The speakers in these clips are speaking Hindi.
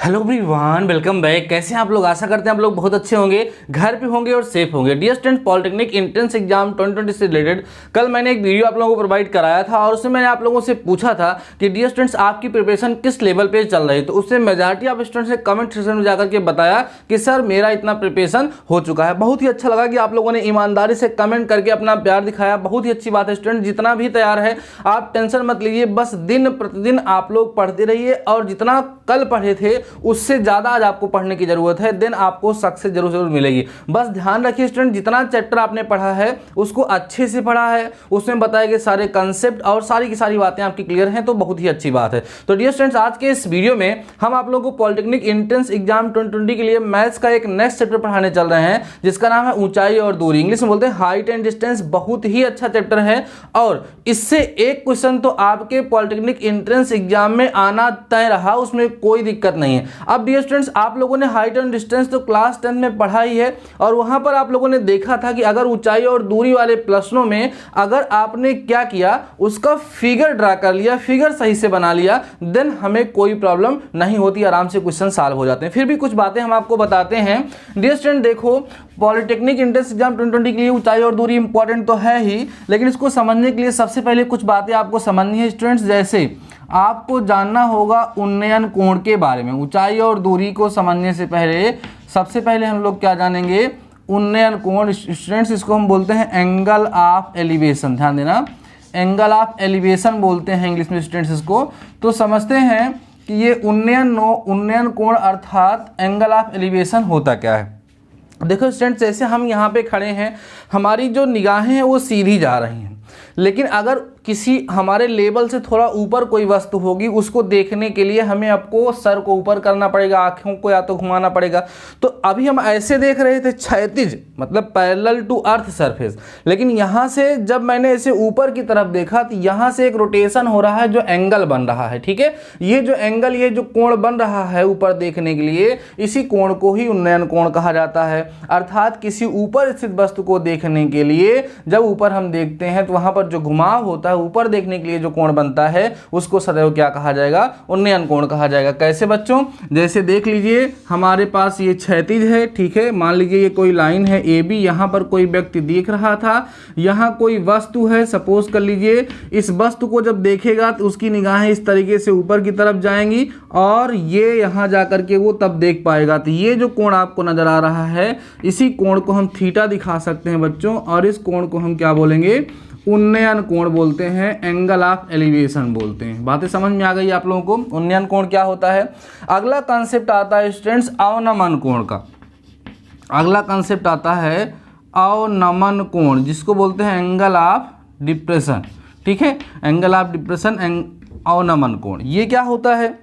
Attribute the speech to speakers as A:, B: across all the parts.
A: Hello everyone, welcome back. कैसे हैं आप लोग? आशा करते हैं आप लोग बहुत अच्छे होंगे, घर पे होंगे और सेफ होंगे। Dear student, polytechnic entrance exam 2020 से रिलेटेड कल मैंने एक वीडियो आप लोगों को प्रोवाइड कराया था और उसमें मैंने आप लोगों से पूछा था कि डियर स्टूडेंट्स आपकी प्रिपरेशन किस लेवल पे चल रही है। तो उससे मेजॉरिटी ऑफ स्टूडेंट्स ने कमेंट सेक्शन में जाकर के बताया कि सर मेरा इतना प्रिपरेशन हो चुका है। बहुत ही अच्छा लगा कि आप लोगों ने ईमानदारी से कमेंट करके अपना प्यार दिखाया। बहुत ही अच्छी बात है स्टूडेंट, जितना भी तैयार है आप टेंशन मत लीजिए, बस दिन प्रतिदिन आप लोग पढ़ते रहिए और जितना कल पढ़े थे उससे ज्यादा आज आपको पढ़ने की जरूरत है। देन आपको सक्सेस जरूर मिलेगी। बस ध्यान रखिए स्टूडेंट, जितना चैप्टर आपने पढ़ा है उसको अच्छे से पढ़ा है, उसमें बताए गए सारे कंसेप्ट और सारी की सारी बातें आपकी क्लियर हैं, तो बहुत ही अच्छी बात है। तो डियर स्टूडेंट्स, आज के इस वीडियो में हम आप लोगों को पॉलिटेक्निक एंट्रेंस एग्जाम 2020 के लिए मैथ्स का एक नेक्स्ट चैप्टर पढ़ाने चल रहे हैं जिसका नाम है ऊंचाई और दूरी। इंग्लिश में बोलते हैं हाइट एंड डिस्टेंस। बहुत ही अच्छा चैप्टर है और इससे एक क्वेश्चन तो आपके पॉलिटेक्निक एंट्रेंस एग्जाम में आना तय रहा, उसमें कोई दिक्कत नहीं है। अब डियर स्टूडेंट्स, आप लोगों ने हाइट एंड डिस्टेंस तो क्लास 10 में पढ़ा ही है और वहां पर आप लोगों ने देखा था कि अगर ऊंचाई और दूरी वाले प्रश्नों में अगर आपने क्या किया, उसका फिगर ड्रा कर लिया, फिगर सही से बना लिया, देन हमें कोई प्रॉब्लम नहीं होती, आराम से क्वेश्चन सॉल्व हो जाते हैं। फिर भी कुछ बातें हम आपको बताते हैं। डियर स्टूडेंट देखो, पॉलिटेक्निक एंट्रेंस एग्जाम 2020 के लिए ऊंचाई और दूरी इंपॉर्टेंट तो है ही, लेकिन इसको समझने के लिए सबसे पहले कुछ बातें आपको समझनी है स्टूडेंट्स। जैसे आपको जानना होगा उन्नयन कोण के बारे में। ऊंचाई और दूरी को समझने से पहले सबसे पहले हम लोग क्या जानेंगे? उन्नयन कोण। स्टूडेंट्स इसको हम बोलते हैं एंगल ऑफ एलिवेशन। ध्यान देना, एंगल ऑफ एलिवेशन बोलते हैं इंग्लिश में स्टूडेंट्स इसको। तो समझते हैं कि ये उन्नयन कोण अर्थात एंगल ऑफ एलिवेशन होता क्या है। देखो स्टूडेंट्स, जैसे हम यहाँ पे खड़े हैं, हमारी जो निगाहें हैं वो सीधी जा रही हैं, लेकिन अगर किसी हमारे लेवल से थोड़ा ऊपर कोई वस्तु होगी, उसको देखने के लिए हमें आपको सर को ऊपर करना पड़ेगा, आंखों को या तो घुमाना पड़ेगा। तो अभी हम ऐसे देख रहे थे क्षैतिज, मतलब पैरेलल टू अर्थ सरफेस, लेकिन यहाँ से जब मैंने इसे ऊपर की तरफ देखा तो यहाँ से एक रोटेशन हो रहा है जो एंगल बन रहा है। ठीक है, ये जो एंगल, ये जो कोण बन रहा है ऊपर देखने के लिए, इसी कोण को ही उन्नयन कोण कहा जाता है। अर्थात किसी ऊपर स्थित वस्तु को देखने के लिए जब ऊपर हम देखते हैं तो वहां पर जो घुमाव होता है, ऊपर देखने के लिए जो कोण बनता है उसको सदैव क्या कहा जाएगा? उन्नयन कोण कहा जाएगा। कैसे बच्चों? जैसे देख लीजिए, हमारे पास ये क्षैतिज है, ठीक है, मान लीजिए ये कोई लाइन है ए बी, यहाँ पर कोई व्यक्ति देख रहा था, यहाँ कोई वस्तु है, सपोज कर लीजिए, इस वस्तु को जब देखेगा तो उसकी निगाहें इस तरीके से ऊपर की तरफ जाएंगी और ये यहाँ जाकर के वो तब देख पाएगा। तो ये जो कोण आपको नजर आ रहा है, इसी कोण को हम थीटा दिखा सकते हैं बच्चों, और इस कोण को हम क्या बोलेंगे? उन्नयन कोण बोलते हैं, एंगल ऑफ एलिवेशन बोलते हैं। बातें समझ में आ गई आप लोगों को? उन्नयन कोण क्या होता है। अगला कंसेप्ट आता है स्टूडेंट्स अवनमन कोण का। अगला कंसेप्ट आता है अवनमन कोण, जिसको बोलते हैं एंगल ऑफ डिप्रेशन। ठीक है, एंगल ऑफ डिप्रेशन, अवनमन कोण। ये क्या होता है?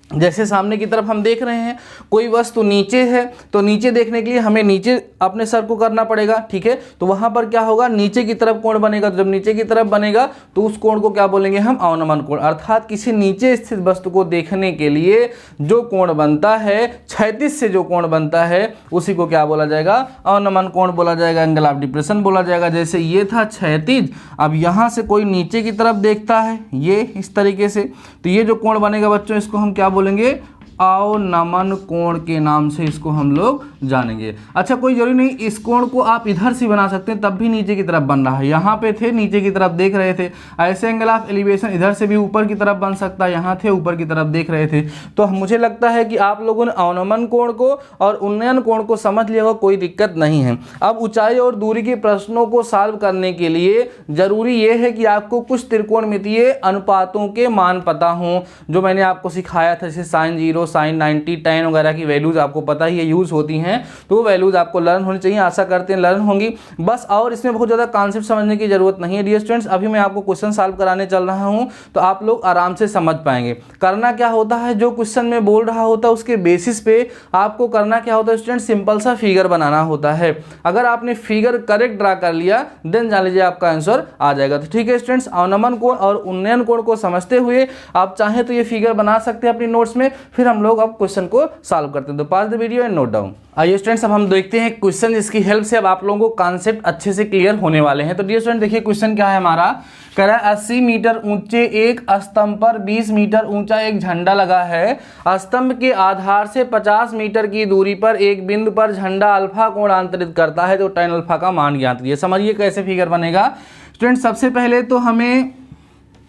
A: जैसे सामने की तरफ हम देख रहे हैं, कोई वस्तु नीचे है तो नीचे देखने के लिए हमें नीचे अपने सर को करना पड़ेगा। ठीक है, तो वहां पर क्या होगा? नीचे की तरफ कोण बनेगा। तो जब नीचे की तरफ बनेगा तो उस कोण को क्या बोलेंगे हम? अवनमन कोण। अर्थात किसी नीचे स्थित वस्तु को देखने के लिए जो कोण बनता है, क्षैतिज से जो कोण बनता है, उसी को क्या बोला जाएगा? अवनमन कोण बोला जाएगा, एंगल ऑफ डिप्रेशन बोला जाएगा। जैसे ये था क्षैतिज, अब यहां से कोई नीचे की तरफ देखता है, ये इस तरीके से, तो ये जो कोण बनेगा बच्चों, इसको हम क्या बोलेंगे? अवनमन कोण के नाम से इसको हम लोग जानेंगे। अच्छा, कोई जरूरी नहीं इस कोण को आप इधर से बना सकते हैं, तब भी नीचे की तरफ बन रहा है। यहाँ पे थे, नीचे की तरफ देख रहे थे, ऐसे एंगल ऑफ एलिवेशन इधर से भी ऊपर की तरफ बन सकता है। यहाँ थे, ऊपर की तरफ देख रहे थे। तो मुझे लगता है कि आप लोगों ने अवनमन कोण को और उन्नयन कोण को समझ लिया होगा, कोई दिक्कत नहीं है। अब ऊंचाई और दूरी के प्रश्नों को सॉल्व करने के लिए जरूरी ये है कि आपको कुछ त्रिकोणमितीय अनुपातों के मान पता हों, जो मैंने आपको सिखाया था, जैसे sin 0, sin 90, tan वगैरह की वैल्यूज आपको पता ही है यूज होती हैं, तो वो वैल्यूज आपको लर्न होनी चाहिए। आशा करते हैं लर्न होंगी बस, और इसमें बहुत ज़्यादा कॉन्सेप्ट समझने की जरूरत नहीं है। डियर स्टूडेंट्स, अभी मैं आपको क्वेश्चन सॉल्व कराने चल रहा हूं तो आप लोग आराम से समझ पाएंगे। करना क्या होता है, जो क्वेश्चन में बोल रहा होता है उसके बेसिस पे आपको करना क्या होता है स्टूडेंट? सिंपल सा फिगर बनाना होता है। अगर आपने फिगर करेक्ट ड्रा कर लिया, देन जान लीजिए आपका आंसर आ जाएगा। तो ठीक है स्टूडेंट्स, अवनमन कोण और उन्नयन कोण को समझते हुए आप चाहें तो ये फिगर बना सकते हैं अपनी नोट्स में, फिर हम हम लोग अब क्वेश्चन को सॉल्व करते हैं। तो pause the video and note down. आइए स्टूडेंट्स, अब हम देखते हैं क्वेश्चन, जिसकी हेल्प से अब आप लोगों को कॉन्सेप्ट अच्छे से क्लियर होने वाले हैं। तो डियर स्टूडेंट देखिए क्वेश्चन क्या है हमारा, कह रहा है 80 मीटर ऊंचे एक स्तंभ पर 20 मीटर ऊंचा एक झंडा लगा है। स्तंभ के आधार से 50 मीटर की दूरी पर एक बिंदु पर झंडा अल्फा कोण अंतरित करता है, तो tan अल्फा का मान ज्ञात कीजिए। समझिए कैसे फिगर बनेगा। स्टूडेंट सबसे पहले तो हमें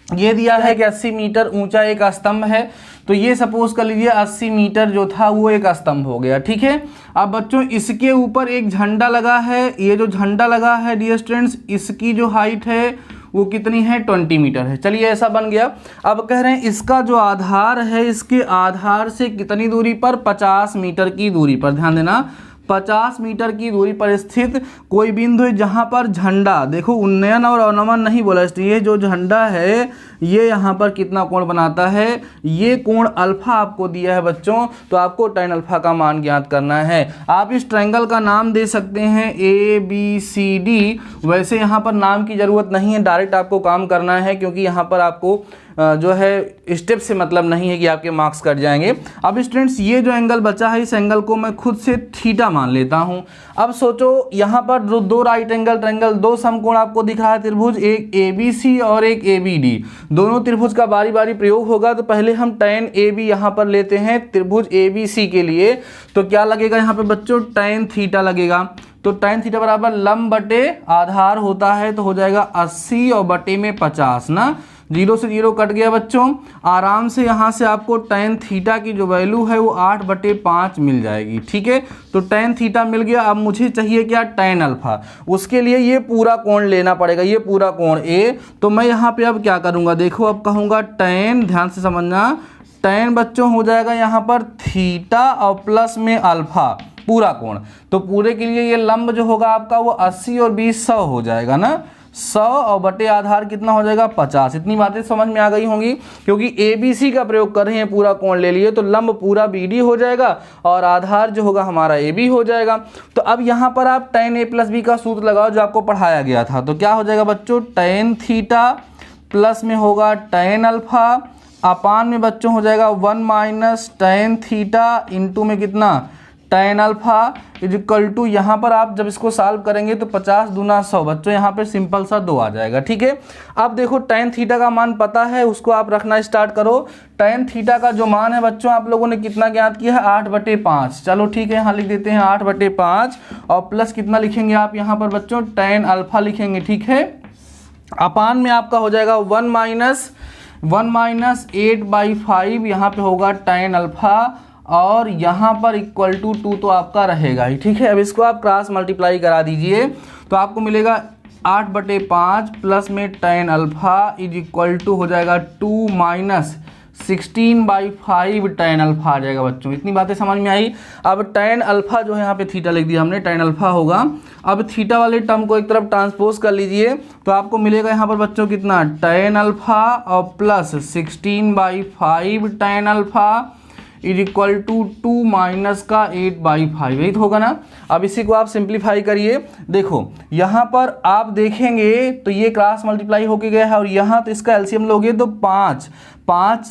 A: ये दिया है कि 80 मीटर ऊंचा एक स्तंभ है, तो ये सपोज कर लीजिए 80 मीटर जो था वो एक स्तंभ हो गया, ठीक है। अब बच्चों इसके ऊपर एक झंडा लगा है, ये जो झंडा लगा है डियर स्टूडेंट्स, इसकी जो हाइट है वो कितनी है, 20 मीटर है। चलिए ऐसा बन गया। अब कह रहे हैं इसका जो आधार है, इसके आधार से कितनी दूरी पर, 50 मीटर की दूरी पर, ध्यान देना 50 मीटर की दूरी पर स्थित कोई बिंदु है जहां पर झंडा, देखो उन्नयन और अवनमन नहीं बोला, इसलिए जो झंडा है ये यहाँ पर कितना कोण बनाता है, ये कोण अल्फा आपको दिया है बच्चों, तो आपको tan अल्फा का मान ज्ञात करना है। आप इस ट्रायंगल का नाम दे सकते हैं ABCD, वैसे यहाँ पर नाम की ज़रूरत नहीं है, डायरेक्ट आपको काम करना है, क्योंकि यहाँ पर आपको जो है स्टेप से मतलब नहीं है कि आपके मार्क्स कट जाएंगे। अब स्टूडेंट्स ये जो एंगल बचा है, इस एंगल को मैं खुद से थीटा मान लेता हूं। अब सोचो यहाँ पर दो राइट एंगल ट्रायंगल, दो समकोण आपको दिख रहा है त्रिभुज, एक ABC और एक ABD, दोनों त्रिभुज का बारी बारी प्रयोग होगा। तो पहले हम tan AB यहाँ पर लेते हैं त्रिभुज ABC के लिए, तो क्या लगेगा यहाँ पे बच्चों, tan थीटा लगेगा। तो tan थीटा बराबर लंब बटे आधार होता है, तो हो जाएगा 80 और बटे में 50 ना, 0 से 0 कट गया बच्चों। आराम से यहाँ से आपको tan थीटा की जो वैल्यू है वो 8/5 मिल जाएगी, ठीक है। तो tan थीटा मिल गया। अब मुझे चाहिए क्या, tan अल्फा। उसके लिए ये पूरा कोण लेना पड़ेगा, ये पूरा कोण A। तो मैं यहाँ पे अब क्या करूँगा, देखो अब कहूँगा tan, ध्यान से समझना, tan बच्चों हो जाएगा यहाँ पर थीटा और प्लस में अल्फा, पूरा कोण। तो पूरे के लिए ये लंब जो होगा आपका वो 80 और 20 100 हो जाएगा ना, 100 और बटे आधार कितना हो जाएगा, 50। इतनी बातें समझ में आ गई होंगी, क्योंकि ABC का प्रयोग कर रहे हैं, पूरा कोण ले लिए, तो लंब पूरा BD हो जाएगा और आधार जो होगा हमारा AB हो जाएगा। तो अब यहाँ पर आप tan A + B का सूत्र लगाओ जो आपको पढ़ाया गया था। तो क्या हो जाएगा बच्चों, tan थीटा प्लस में होगा tan अल्फा, अपान में बच्चों हो जाएगा 1 - tan थीटा इंटू में कितना, tan अल्फा इक्वल टू, यहाँ पर आप जब इसको सॉल्व करेंगे तो 50 दूना 100 बच्चों, यहाँ पे सिंपल सा 2 आ जाएगा, ठीक है। अब देखो tan थीटा का मान पता है, उसको आप रखना स्टार्ट करो। tan थीटा का जो मान है बच्चों आप लोगों ने कितना ज्ञात किया है, 8/5। चलो ठीक है, यहाँ लिख देते हैं 8/5 और प्लस कितना लिखेंगे आप यहाँ पर बच्चों, tan अल्फा लिखेंगे, ठीक है। अपान में आपका हो जाएगा 1 - 8/5, यहाँ पे होगा tan अल्फा और यहाँ पर इक्वल टू 2 तो आपका रहेगा ही, ठीक है। अब इसको आप क्रॉस मल्टीप्लाई करा दीजिए तो आपको मिलेगा 8/5 प्लस में tan alpha is equal to हो जाएगा 2 - 16/5 tan अल्फा आ जाएगा बच्चों। इतनी बातें समझ में आई। अब tan अल्फा जो है यहाँ पे थीटा लिख दिया हमने, tan अल्फा होगा। अब थीटा वाले टर्म को एक तरफ ट्रांसपोज कर लीजिए तो आपको मिलेगा यहाँ पर बच्चों कितना, tan अल्फा और plus 16/5 tan alpha is equal to 2 minus का 8/5, यही तो होगा ना। अब इसी को आप सिंप्लीफाई करिए, देखो यहाँ पर आप देखेंगे तो ये क्रॉस मल्टीप्लाई होके गया है और यहाँ तो इसका एलसीएम लोगे तो 5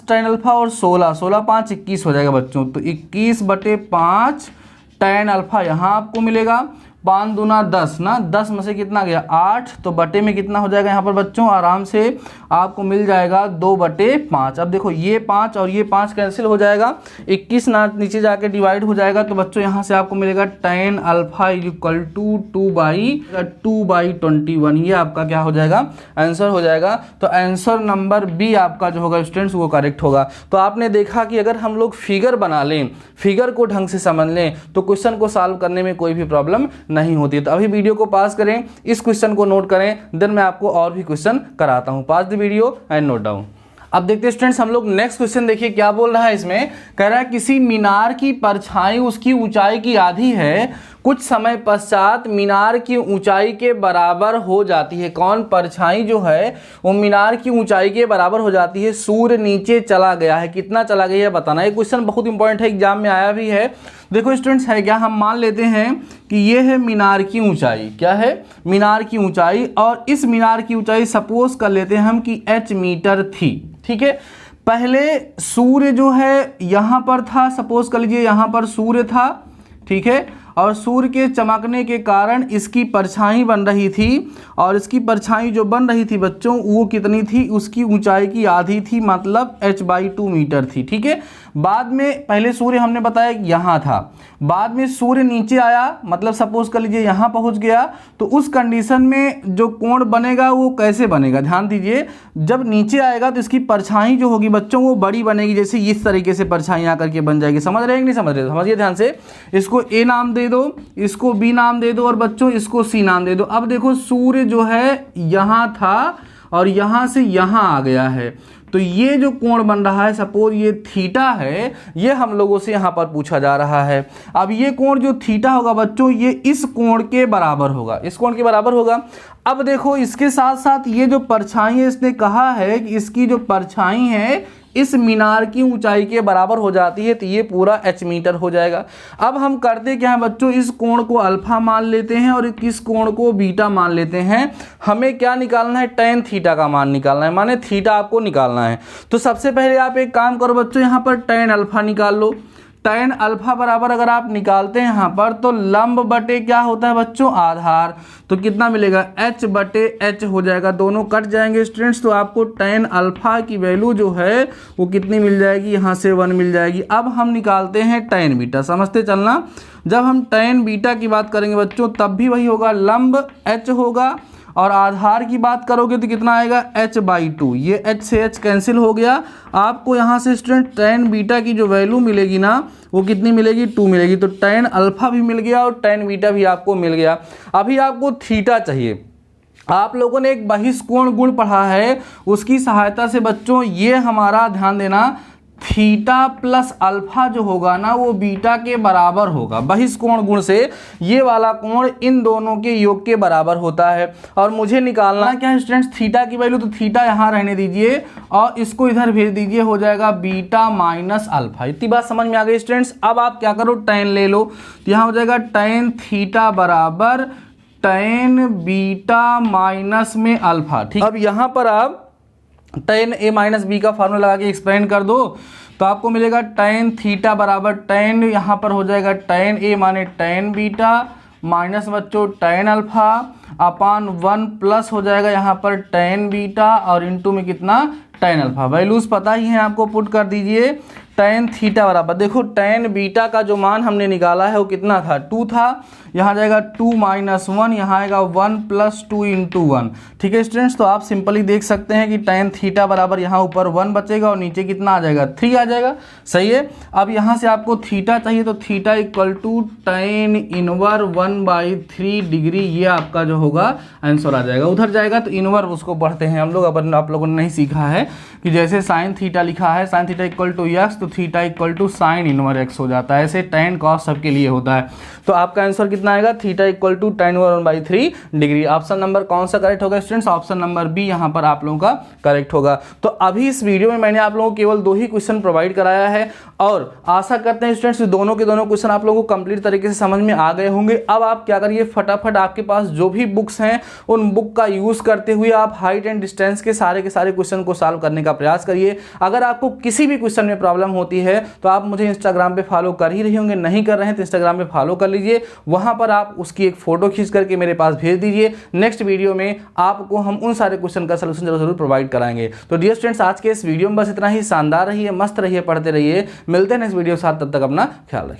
A: tan अल्फा और 16 5 21 हो जाएगा बच्चों। तो 21/5 tan अल्फा यहाँ आपको मिलेगा, 5 दूना 10 ना, 10 में से कितना गया 8, तो बटे में कितना हो जाएगा यहाँ पर बच्चों, आराम से आपको मिल जाएगा 2/5। अब देखो ये 5 और ये 5 कैंसिल हो जाएगा, 21 ना नीचे जाके डिवाइड हो जाएगा, तो बच्चों यहाँ से आपको मिलेगा tan alpha is equal to 2/21। ये आपका क्या हो जाएगा, आंसर हो जाएगा। तो आंसर नंबर बी आपका जो होगा स्टूडेंट्स वो करेक्ट होगा। तो आपने देखा कि अगर हम लोग फिगर बना लें, फिगर को ढंग से समझ लें, तो क्वेश्चन को सॉल्व करने में कोई भी प्रॉब्लम नहीं होती। तो अभी वीडियो को पास करें, इस क्वेश्चन को नोट करें, देन मैं आपको और भी क्वेश्चन कराता हूं। Pause the video and note down. अब देखते हैं स्टूडेंट्स हम लोग नेक्स्ट क्वेश्चन, देखिए क्या बोल रहा है इसमें। कह रहा है किसी मीनार की परछाई उसकी ऊंचाई की आधी है, कुछ समय पश्चात मीनार की ऊंचाई के बराबर हो जाती है। कौन, परछाई जो है वो मीनार की ऊंचाई के बराबर हो जाती है। सूर्य नीचे चला गया है, कितना चला गया है बताना। ये क्वेश्चन बहुत इंपॉर्टेंट है, एग्जाम में आया भी है। देखो स्टूडेंट्स है क्या, हम मान लेते हैं कि ये है मीनार की ऊंचाई, क्या है, मीनार की ऊंचाई, और इस मीनार की ऊंचाई सपोज कर लेते हैं हम कि h मीटर थी, ठीक है। पहले सूर्य जो है यहाँ पर था, सपोज कर लीजिए यहाँ पर सूर्य था, ठीक है, और सूर्य के चमकने के कारण इसकी परछाई बन रही थी, और इसकी परछाई जो बन रही थी बच्चों वो कितनी थी, उसकी ऊंचाई की आधी थी, मतलब h/2 मीटर थी, ठीक है। बाद में पहले सूर्य हमने बताया कि यहाँ था, बाद में सूर्य नीचे आया, मतलब सपोज कर लीजिए यहाँ पहुँच गया, तो उस कंडीशन में जो कोण बनेगा वो कैसे बनेगा, ध्यान दीजिए, जब नीचे आएगा तो इसकी परछाई जो होगी बच्चों वो बड़ी बनेगी, जैसे इस तरीके से परछाई आकर के बन जाएगी। समझ रहे हैं कि नहीं समझ रहे? समझिए ध्यान से, इसको ए नाम दे दो, इसको बी नाम दे दो, और बच्चों इसको सी नाम दे दो। अब देखो सूर्य जो है यहाँ था और यहाँ से यहाँ आ गया है, तो ये जो कोण बन रहा है, सपोज ये थीटा है, ये हम लोगों से यहाँ पर पूछा जा रहा है। अब ये कोण जो थीटा होगा बच्चों ये इस कोण के बराबर होगा, इस कोण के बराबर होगा। अब देखो इसके साथ साथ ये जो परछाई है, इसने कहा है कि इसकी जो परछाई है इस मीनार की ऊंचाई के बराबर हो जाती है, तो ये पूरा h मीटर हो जाएगा। अब हम करते क्या है बच्चों, इस कोण को अल्फा मान लेते हैं और इस कोण को बीटा मान लेते हैं। हमें क्या निकालना है, tan थीटा का मान निकालना है, माने थीटा आपको निकालना है। तो सबसे पहले आप एक काम करो बच्चों, यहाँ पर tan अल्फा निकाल लो। tan अल्फा बराबर अगर आप निकालते हैं यहाँ पर, तो लंब बटे क्या होता है बच्चों, आधार, तो कितना मिलेगा, h/h हो जाएगा, दोनों कट जाएंगे स्टूडेंट्स, तो आपको tan अल्फा की वैल्यू जो है वो कितनी मिल जाएगी, यहाँ से 1 मिल जाएगी। अब हम निकालते हैं tan बीटा, समझते चलना, जब हम tan बीटा की बात करेंगे बच्चों तब भी वही होगा, लंब h होगा, और आधार की बात करोगे तो कितना आएगा, h/2, ये h से h कैंसिल हो गया। आपको यहाँ से स्टूडेंट tan बीटा की जो वैल्यू मिलेगी ना वो कितनी मिलेगी, 2 मिलेगी, तो tan अल्फा भी मिल गया और tan बीटा भी आपको मिल गया। अभी आपको थीटा चाहिए। आप लोगों ने एक बहिष्कोण गुण पढ़ा है, उसकी सहायता से बच्चों ये हमारा ध्यान देना, थीटा प्लस अल्फा जो होगा ना वो बीटा के बराबर होगा। बहिष्कोण गुण से ये वाला कोण इन दोनों के योग के बराबर होता है, और मुझे निकालना क्या है स्टूडेंट्स, थीटा की वैल्यू, तो थीटा यहाँ रहने दीजिए और इसको इधर भेज दीजिए, हो जाएगा बीटा माइनस अल्फा। इतनी बात समझ में आ गई स्टूडेंट्स। अब आप क्या करो, tan ले लो, तो यहाँ हो जाएगा tan थीटा बराबर tan बीटा माइनस में अल्फा, ठीक। अब यहाँ पर आप tan a माइनस बी का फार्मूला लगा के एक्सप्लेन कर दो, तो आपको मिलेगा tan थीटा बराबर tan, यहाँ पर हो जाएगा tan a माने tan बीटा माइनस बच्चों tan अल्फा अपान 1 प्लस हो जाएगा यहाँ पर tan बीटा और इनटू में कितना, tan अल्फा। वैल्यूज पता ही है आपको, पुट कर दीजिए। tan थीटा बराबर, देखो tan बीटा का जो मान हमने निकाला है वो कितना था, 2 था, यहाँ जाएगा 2 माइनस 1, यहाँ आएगा 1 प्लस 2 इंटू 1, ठीक है स्टूडेंट्स। तो आप सिंपली देख सकते हैं कि tan थीटा बराबर यहाँ ऊपर 1 बचेगा और नीचे कितना आ जाएगा, 3 आ जाएगा, सही है। अब यहाँ से आपको थीटा चाहिए, तो theta equal to tan inverse 1/3 degree, ये आपका जो होगा आंसर आ जाएगा। उधर जाएगा तो इनवर उसको पढ़ते हैं हम लोग, अपन आप लोगों ने नहीं सीखा है कि जैसे साइन थीटा लिखा है, sine theta equal to x, तो theta equal to sine inverse x हो जाता है, ऐसे tan cos सबके लिए होता है। तो आपका आंसर कितना आएगा, theta equal to tan inverse 1/3 degree. Option number कौन सा करेक्ट होगा स्टूडेंट्स, ऑप्शन नंबर बी यहाँ पर आप लोगों का करेक्ट होगा। तो अभी इस वीडियो में मैंने आप लोगों को केवल 2 ही क्वेश्चन प्रोवाइड कराया है, और आशा करते हैं स्टूडेंट्स दोनों के दोनों क्वेश्चन आप लोगों को कंप्लीट तरीके से समझ में आ गए होंगे। अब आप क्या करिए, फटाफट आपके पास जो भी बुक्स हैं उन बुक का यूज करते हुए आप हाइट एंड डिस्टेंस के सारे क्वेश्चन को सॉल्व करने का प्रयास करिए। अगर आपको किसी भी क्वेश्चन में प्रॉब्लम होती है तो आप मुझे इंस्टाग्राम पे फॉलो कर ही रहे होंगे, नहीं कर रहे हैं तो इंस्टाग्राम पे फॉलो कर लीजिए, वहां पर आप उसकी एक फोटो खींच करके मेरे पास भेज दीजिए। नेक्स्ट वीडियो में आपको हम उन सारे क्वेश्चन का सलूशन जरूर प्रोवाइड कराएंगे। तो डियर स्टूडेंट्स आज के इस वीडियो में बस इतना ही। शानदार रहिए, मस्त रहिए, पढ़ते रहिए। मिलते हैं नेक्स्ट वीडियो के साथ, तब तक अपना ख्याल रखिए।